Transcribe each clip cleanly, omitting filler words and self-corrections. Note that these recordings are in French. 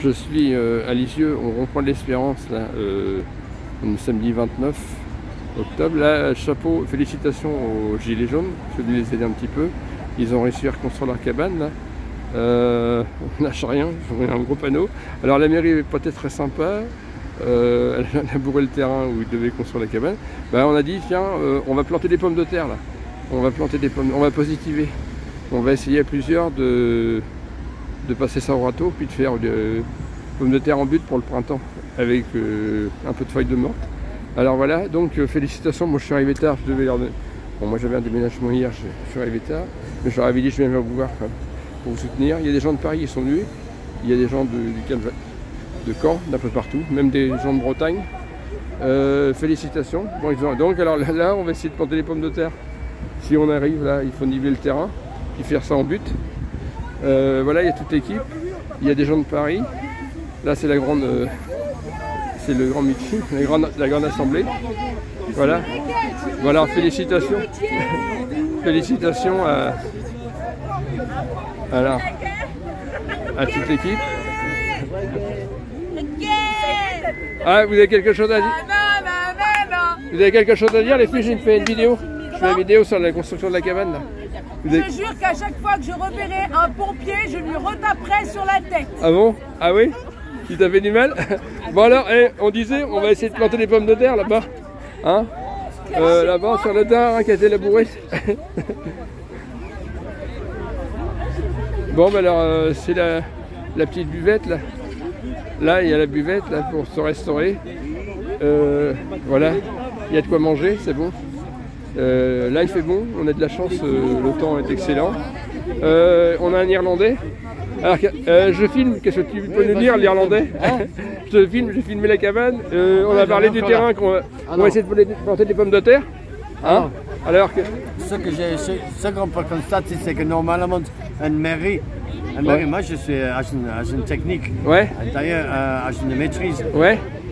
Je suis à Lisieux, au rond-point de l'Espérance, là, le samedi 29 octobre. Là, chapeau, félicitations aux Gilets jaunes, je vais les aider un petit peu. Ils ont réussi à reconstruire leur cabane, là. On lâche rien, ils ont mis un gros panneau. Alors la mairie n'est pas très sympa, elle a bourré le terrain où ils devaient construire la cabane. Ben, on a dit, tiens, on va planter des pommes de terre, là. On va planter des pommes, on va positiver. On va essayer à plusieurs de passer ça au râteau, puis de faire des pommes de terre en but pour le printemps, avec un peu de feuilles de morte. Alors voilà, donc félicitations, moi je suis arrivé tard, je devais leur donner... Bon, moi j'avais un déménagement hier, je suis arrivé tard, mais je leur avais dit je viens vous voir pour vous soutenir. Il y a des gens de Paris qui sont venus, il y a des gens de Caen, d'un peu partout, même des gens de Bretagne. Félicitations. Bon, donc alors là, on va essayer de planter les pommes de terre. Si on arrive là, il faut niveler le terrain, puis faire ça en but. Voilà, il y a toute l'équipe, il y a des gens de Paris. Là, c'est la grande, c'est le grand meeting, la grande assemblée. Voilà. Voilà, félicitations. Félicitations à toute l'équipe. Ah, vous avez quelque chose à dire? Vous avez quelque chose à dire, les filles? J'ai fait une vidéo. Je fais une vidéo sur la construction de la cabane. Là. Je jure qu'à chaque fois que je reverrai un pompier, je lui retaperai sur la tête. Ah bon? Ah oui? Il t'a fait du mal? Bon alors, on disait, on va essayer de planter des pommes de terre là-bas. Hein? Là-bas sur le terrain qui a été labouré. Bon, ben alors, c'est la petite buvette là. Là, il y a la buvette là pour se restaurer. Voilà, il y a de quoi manger, c'est bon. Là, il fait bon, on a de la chance, le temps est excellent. On a un Irlandais. Alors, je filme, qu'est-ce que tu peux nous dire, l'Irlandais? Je filme, j'ai filmé la cabane. On a parlé du terrain qu'on va essayer de planter des pommes de terre. Hein? Alors que... Ce qu'on peut constater, c'est que normalement, une mairie, moi je suis agent technique, d'ailleurs agent de maîtrise.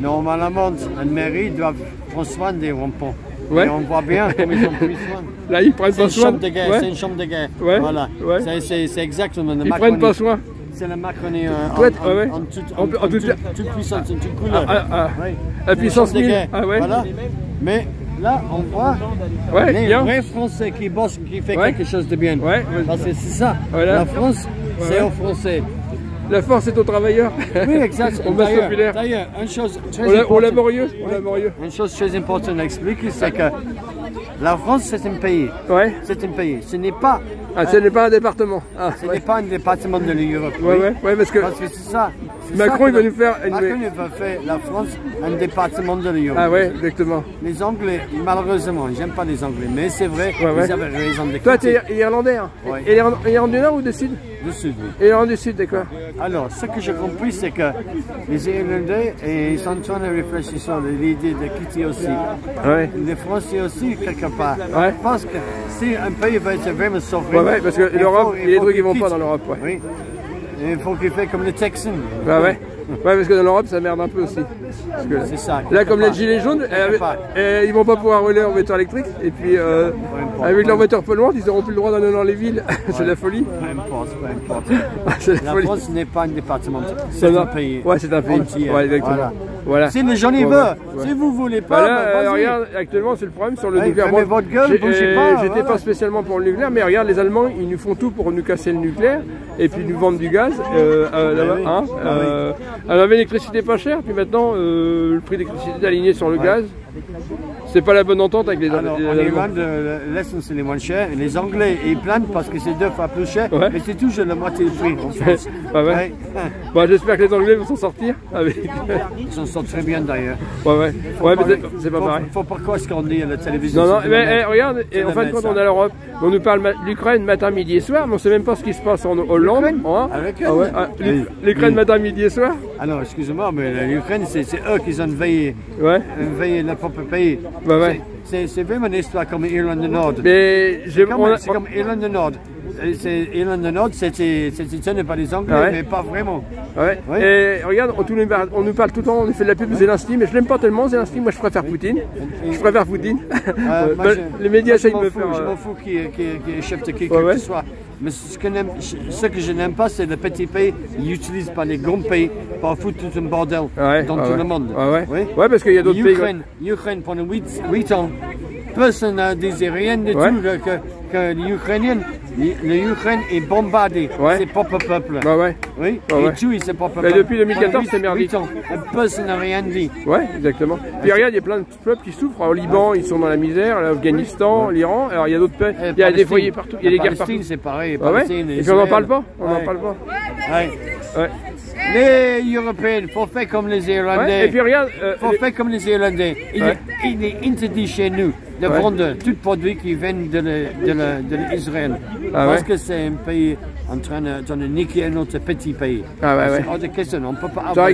Normalement, une mairie doit prendre soin des ronds-ponts. Et on voit bien comme ils ont pris soin. Là, ils prennent pas soin. C'est une chambre de guerre. Voilà. C'est exactement le Macronie. Ils prennent pas soin. C'est la Macronie en toute puissance, en toute couleur. La puissance 1000. Voilà. Mais là, on voit les vrais Français qui bossent, qui font quelque chose de bien. Parce que c'est ça. La France, c'est aux Français. La force est aux travailleurs. Oui, exactement. D'ailleurs, une chose très importante. Laborieux. Une chose très importante à expliquer, c'est que la France, c'est un pays. C'est un pays. Ce n'est pas. Ce n'est pas un département. Ce n'est pas un département de l'Europe. Parce que c'est ça. Macron, il va nous faire. Macron, il va faire la France un département de l'Europe. Ah ouais, exactement. Les Anglais, malheureusement, j'aime pas les Anglais, mais c'est vrai, ils avaient raison de. Toi, tu es irlandais, hein? Et Irlande du Nord ou du Sud? Du Sud, oui. Irlande du Sud, d'accord. Alors, ce que j'ai compris, c'est que les Irlandais, ils sont en train de réfléchir sur l'idée de quitter aussi. Les Français aussi, quelque part. Parce que si un pays va être vraiment sauvé. Parce que l'Europe, il y a des trucs qui ne vont pas dans l'Europe. Oui. Il faut qu'il fasse comme les Texans. Parce que dans l'Europe, ça merde un peu aussi. C'est ça. Là, comme les gilets jaunes, ils vont pas pouvoir rouler en voiture électrique. Et puis, avec leur voiture polluante, ils n'auront plus le droit d'aller dans les villes. C'est la folie. Peu importe. La France n'est pas un département. C'est un pays. C'est un pays. Exactement. Voilà. Si les gens y veulent, si vous voulez pas, regarde, actuellement, c'est le problème sur le nucléaire. Votre gueule, bougez pas. J'étais pas spécialement pour le nucléaire, mais regarde, les Allemands, ils nous font tout pour nous casser le nucléaire et puis nous vendre du gaz. On avait l'électricité pas chère, puis maintenant, le prix d'électricité est aligné sur le gaz. C'est pas la bonne entente avec les Allemands. En Irlande, l'essence c'est les moins cher. Les Anglais, ils plaignent parce que c'est 2 fois plus cher, mais c'est toujours la moitié du prix en France. J'espère que les Anglais vont s'en sortir. Ils s'en sortent très bien d'ailleurs. Mais c'est pas pareil. Faut pas croire ce qu'on dit à la télévision. Non, mais regarde, en fin de compte, on est à l'Europe. On nous parle de l'Ukraine matin, midi et soir, mais on ne sait même pas ce qui se passe en Hollande. L'Ukraine matin, midi et soir. Alors, excusez-moi, mais l'Ukraine, c'est eux qui ont envahi leur propre pays. C'est vraiment une histoire comme Irlande du Nord. C'est comme Irlande du Nord. Irlande du Nord, c'était tenu par les Anglais, mais pas vraiment. Et regarde, on nous parle tout le temps, on nous fait de la pub de Zelensky, mais je l'aime pas tellement Zelensky, moi je préfère Poutine. Les médias essayent de me faire. Je m'en fous qui est chef de qui que ce soit. Mais ce que je n'aime pas, c'est le petit pays. Ils utilisent pas les grands pays pour foutre tout un bordel dans tout le monde. Oui, parce qu'il y a d'autres pays. L'Ukraine, pendant 8 ans, personne n'a dit rien du tout que l'Ukraine est bombardée. C'est propre peuple. Oui, et tout, c'est propre peuple. Depuis 2014, c'est merdique. Personne n'a rien dit. Oui, exactement. Puis regarde, il y a plein de peuples qui souffrent. Au Liban, ils sont dans la misère, l'Afghanistan, l'Iran. Alors il y a d'autres pays. Il y a des foyers partout. Il y a des guerres partout. C'est pareil. Et puis on n'en parle pas. On n'en parle pas. Les Européens, il faut faire comme les Irlandais. Et puis regarde, faut faire comme les Irlandais. Il est interdit chez nous de vendre tout produit qui vient de l'Israël. Parce que c'est un pays en train de niquer un autre petit pays. C'est hors de question, on ne peut pas avoir ça.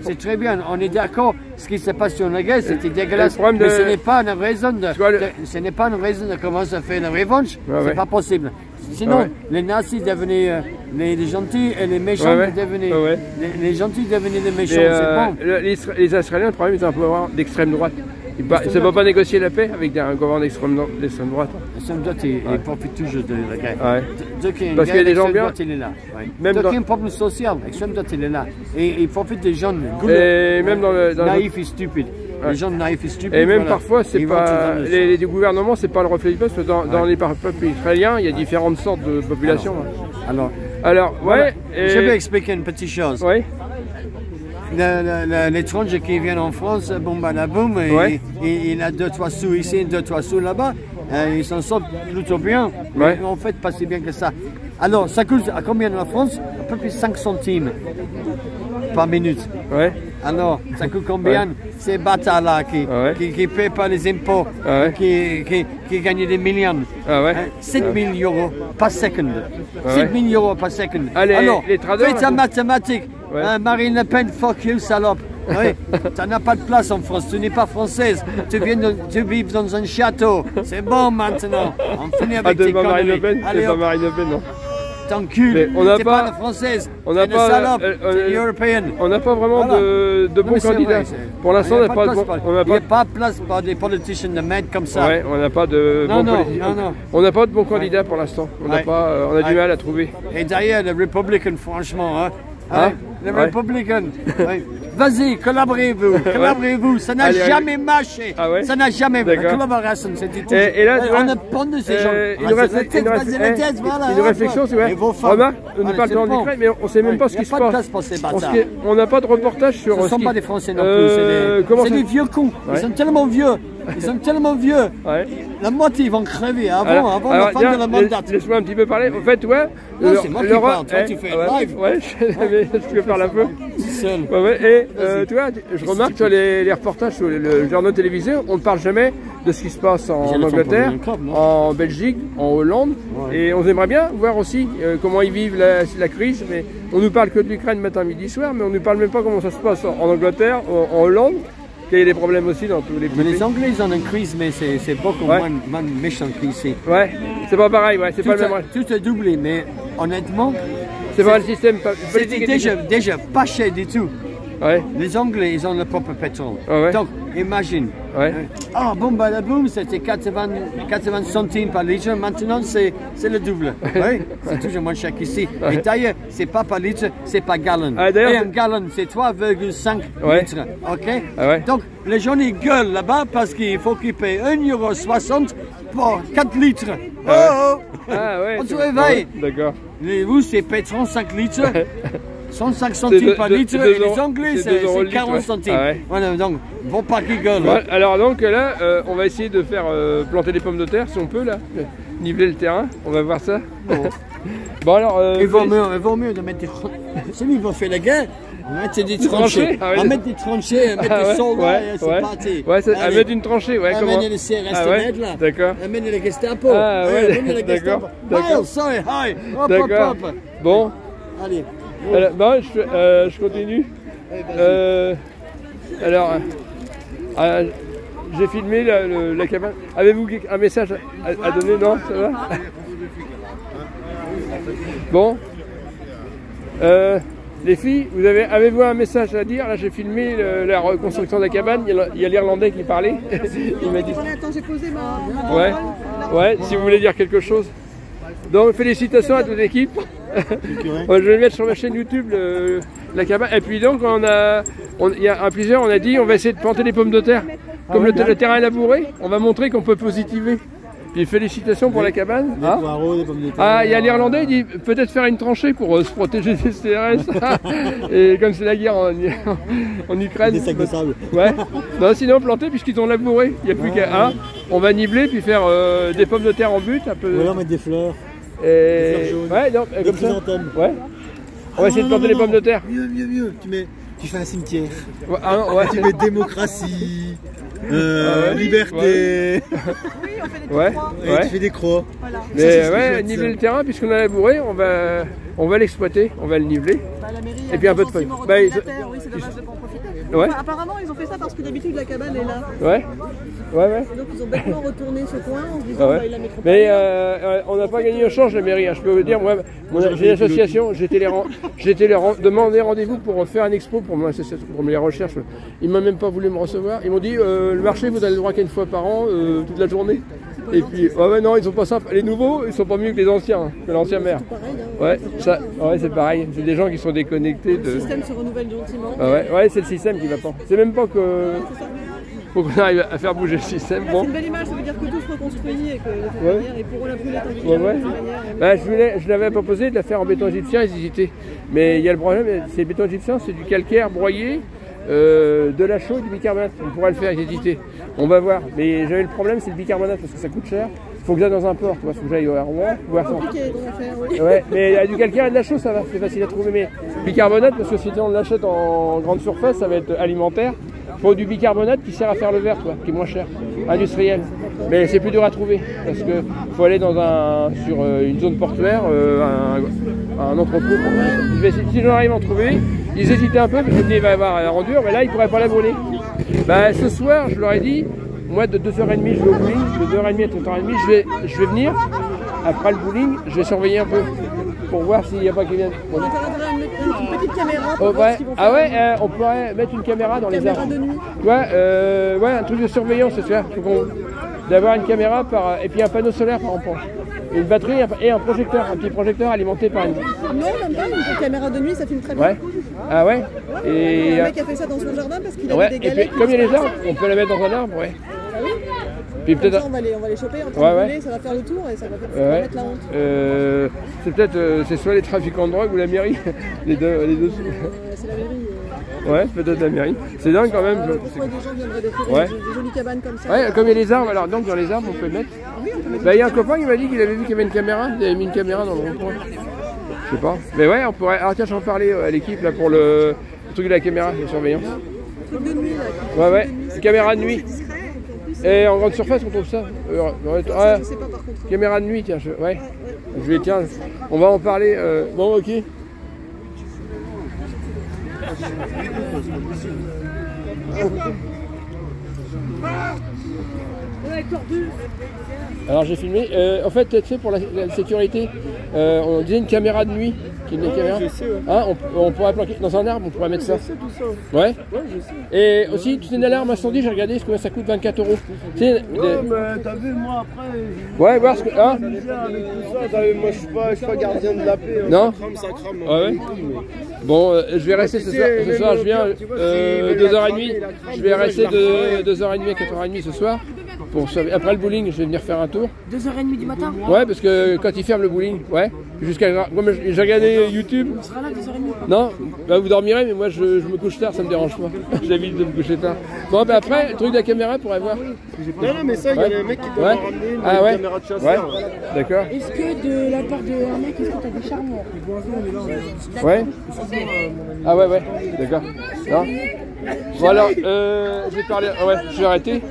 C'est très bien, on est d'accord. Ce qui s'est passé sur la guerre, c'était dégueulasse. Mais ce n'est pas une raison de commencer à faire une revanche. C'est pas possible. Sinon, les nazis devenaient les gentils et les méchants devenaient les gentils devenaient les méchants. C'est bon. Les Israéliens, le problème, ils ont un pouvoir d'extrême droite. Ils ne peuvent pas négocier la paix avec un gouvernement d'extrême droite. L'extrême droite, il profite toujours de la guerre. Parce qu'il y a des gens bien. Il est là. Dès qu'il y a un problème social, l'extrême droite, il est là. Et il profite des gens naïfs et stupides. Les gens naïfs et stupides. Et même parfois, c'est pas les gouvernements, c'est pas le reflet du peuple. Parce que dans les peuples israéliens, il y a différentes sortes de populations. Alors, je vais expliquer une petite chose. L'étranger qui vient en France, boum, et il a 2-3 sous ici, 2-3 sous là-bas, il s'en sort plutôt bien, mais en fait pas si bien que ça. Alors, ça coûte à combien en France? À peu près 5 centimes par minute. Alors, ça coûte combien? Ces bâtards-là qui ne paient pas les impôts, qui gagnent des millions. 7 000 € par seconde. 7 000 € par seconde. Alors, fais ta mathématique. Marine Le Pen, fuck you, salope. Tu n'as pas de place en France, tu n'es pas française, tu vis dans un château. C'est bon maintenant. On finit avec tes conneries. Allez, pas Marine Le Pen, non. T'encules, t'es pas la française, t'es une salope, t'es européenne. On n'a pas vraiment de bons candidats. Pour l'instant, on n'a pas de bons. Il n'y a pas de place pour des politiciens de mettre comme ça. On n'a pas de bons politiciens. On n'a pas de bons candidats pour l'instant. On a du mal à trouver. Et d'ailleurs, les Républicains, franchement, les Républicains, vas-y, collaborez-vous, ça n'a jamais marché, ça n'a jamais marché, la collaboration, c'était tout. Et là, on a pondu ces gens. Une réflexion, c'est vrai. Remarque, on parle de l'Ukraine, mais on ne sait même pas ce qui se passe. On n'a pas de reportage sur. Ce ne sont pas des Français non plus, c'est des vieux cons, ils sont tellement vieux. La moitié ils vont crever avant la fin de la mandat. Laisse-moi un petit peu parler. En fait, c'est moi qui parle, toi tu fais live. Je peux parler un peu. Seul. Et tu vois, je remarque sur les reportages sur les journaux télévisés, on ne parle jamais de ce qui se passe en Angleterre, en Belgique, en Hollande. Et on aimerait bien voir aussi comment ils vivent la crise. Mais on nous parle que de l'Ukraine matin, midi, soir, mais on ne nous parle même pas comment ça se passe en Angleterre, en Hollande. Il y a des problèmes aussi dans tous les pays. Mais les Anglais ils ont une crise, mais c'est beaucoup moins méchant qu'ici. C'est pas pareil, c'est pas le même. Tout est doublé, mais honnêtement, c'est pas le système politique. Déjà pas cher du tout. Les Anglais, ils ont leur propre pétrole. Donc, imagine. Boum, c'était 80 centimes par litre. Maintenant, c'est le double. C'est toujours moins cher qu'ici. Et d'ailleurs, c'est pas par litre, c'est par gallon. Et un gallon, c'est 3,5 litres. Donc, les gens, ils gueulent là-bas parce qu'il faut qu'ils payent 1,60 € pour 4 litres. On se réveille. D'accord. Vous, c'est pétrole 5 litres. 105 centimes par litre, et les Anglais c'est 40 centimes. Donc, bon pas qu'ils gueulent. Alors donc là, on va essayer de faire planter des pommes de terre si on peut là, niveler le terrain, on va voir ça. Bon alors... il vaut mieux de mettre des... C'est lui qui va faire la guerre. On va mettre des tranchées, on va mettre des tranchées, on va mettre des soldats, c'est parti. À mettre une tranchée, Amenez les CRS là. D'accord. Amenez les Gestapo. D'accord. Sorry, hi. D'accord. Bon. Allez. Alors, je continue. Alors, j'ai filmé la cabane. Avez-vous un message à donner? Non, ça va? Bon. Les filles, avez-vous un message à dire? Là, j'ai filmé la reconstruction de la cabane. Il y a l'Irlandais qui parlait. Il m'a dit. Attends, j'ai posé ma... Ouais, si vous voulez dire quelque chose. Donc félicitations à toute l'équipe. Je vais le mettre sur ma chaîne YouTube, la cabane. Et puis donc il y a à plusieurs, on a dit on va essayer de planter des pommes de terre. Comme le terrain est labouré, on va montrer qu'on peut positiver. Puis félicitations pour la cabane. Des poireaux, des pommes de terre. Ah, il y a l'Irlandais, il dit peut-être faire une tranchée pour se protéger des CRS. Et comme c'est la guerre en Ukraine. Des sacs de sable. Ouais. Non, sinon planter puisqu'ils ont labouré. Il n'y a plus qu'à on va nibler puis faire des pommes de terre en but un peu. Ou alors mettre des fleurs. Et... Des fleurs jaunes. Ouais, non, des comme ça. Ouais. On va essayer de planter des pommes de terre. Mieux. Tu fais un cimetière. Ouais, tu mets démocratie. Liberté. Oui, on fait des croix. Et tu fais des croix. Voilà. Mais ouais, niveler le terrain, puisqu'on a labouré, on va l'exploiter, on va le niveler. Bah, la mairie et puis un peu de feuilles. Oui, c'est dommage de pas en profiter. Ouais. Enfin, apparemment, ils ont fait ça parce que d'habitude la cabane est là. Ouais. Donc ils ont bêtement retourné ce coin en se disant bah, il la métropole. Mais on n'a pas gagné au change la mairie, hein. Je peux vous dire, moi j'ai l'association, j'étais les demander rendez-vous pour faire un expo pour mes recherches. Ils m'ont même pas voulu me recevoir. Ils m'ont dit le marché vous avez le droit qu'une fois par an, toute la journée. Et puis non, ils sont pas simples. Les nouveaux, ils sont pas mieux que les anciens, hein, que l'ancien maire. Pareil, hein, ouais, c'est pareil. C'est des gens qui sont déconnectés. Le système se renouvelle gentiment. Ouais, c'est le système qui va pas. C'est même pas que. Faut qu'on arrive à faire bouger le système. Bon. C'est une belle image, ça veut dire que tout se reconstruit et que de toute manière, ils pourront la brûler tant qu'ils Bah, je l'avais proposé de la faire en béton égyptien, ils hésitaient. Mais il y a le problème, c'est le béton égyptien, c'est du calcaire broyé, de la chaux et du bicarbonate. On pourrait le faire, ils hésitaient. On va voir. Mais j'avais le problème, c'est le bicarbonate parce que ça coûte cher. Il faut que j'aille dans un port, il faut que j'aille au Rouen. C'est compliqué d'en faire, oui. Ouais, mais il y a du calcaire et de la chaux, ça va, c'est facile à trouver. Mais bicarbonate, parce que si on l'achète en grande surface, ça va être alimentaire. Il faut du bicarbonate qui sert à faire le verre, qui est moins cher, industriel. Mais c'est plus dur à trouver parce qu'il faut aller sur une zone portuaire, un entrepôt. Si j'en arrive à en trouver, ils hésitaient un peu, mais il va y avoir un rendu, mais là ils ne pourraient pas la voler. Bah, ce soir, je leur ai dit, moi de 2h30 je vais au bowling, de 2h30 à 3h30 je vais venir. Après le bowling, je vais surveiller un peu pour voir s'il n'y a pas quelqu'un. On a une petite caméra pour voir ce qu'ils vont faire. Ah ouais, on pourrait mettre une caméra dans les arbres. Caméra de nuit. Ouais, un truc de surveillance, c'est ça. D'avoir une caméra et puis un panneau solaire par exemple. Une batterie et un projecteur, un petit projecteur alimenté par une. Non, même pas, une caméra de nuit, ça filme très bien. Ouais. Ah ouais. Et le mec a fait ça dans son jardin parce qu'il a des galets. Comme il y a les arbres, on peut la mettre dans un arbre, ouais. Ah oui. Puis peut-être. On va les choper en train de voler, ça va faire le tour et ça va mettre la honte. C'est peut-être, c'est soit les trafiquants de drogue ou la mairie, les deux. C'est la mairie. Ouais, peut-être la mairie. C'est dingue quand même. Pourquoi des gens viendraient découvrir des jolies cabanes comme ça? Ouais, comme il y a les arbres, alors donc dans les arbres on peut le mettre. Oui, on peut mettre. Bah, il y a un copain qui m'a dit qu'il avait vu qu'il y avait une caméra, il avait mis une caméra dans le rond-point. Je sais pas. Mais ouais, on pourrait. Alors tiens, j'en parlais à l'équipe là pour le truc de la caméra de surveillance. Truc de nuit là. Ouais, une caméra de nuit. Et en grande surface, on trouve ça. Je sais pas par contre. Caméra de nuit, tiens. On va en parler. Bon, ok. Alors j'ai filmé. En fait, tu sais, pour la sécurité, on disait une caméra de nuit. Une caméra. Je sais, ouais. Hein, on pourrait planquer dans un arbre, on pourrait mettre ça. Je sais tout ça. Ouais. Ouais, je sais. Et aussi, tu sais, une alarme incendie, j'ai regardé, combien ça coûte, 24 €. Tu sais, T'as vu, moi après. Ouais, voir ce que. Hein Moi je suis pas gardien de la paix. Non. Ça crame. Ouais. Bon, je vais rester ce soir, je viens 2h30. Je vais rester de 2h30 à 4h30 ce soir. Après le bowling, je vais venir faire un tour. 2h30 du matin? Ouais, parce que quand ils ferment le bowling, ouais. Jusqu'à. J'ai regardé YouTube. On sera là 2h30. Non, bah vous dormirez, mais moi je me couche tard, ça me dérange pas. J'évite de me coucher tard. Bon, bah après, le truc de la caméra pour voir. Non, mais ça, il y a un mec qui doit ramener une caméra de chasseur. Ouais, d'accord. Est-ce que de la part de un mec, est-ce que tu as des charmeurs? Ouais. Ah ouais, d'accord. Non. Bon alors, j'ai parlé. Ouais, je vais arrêter.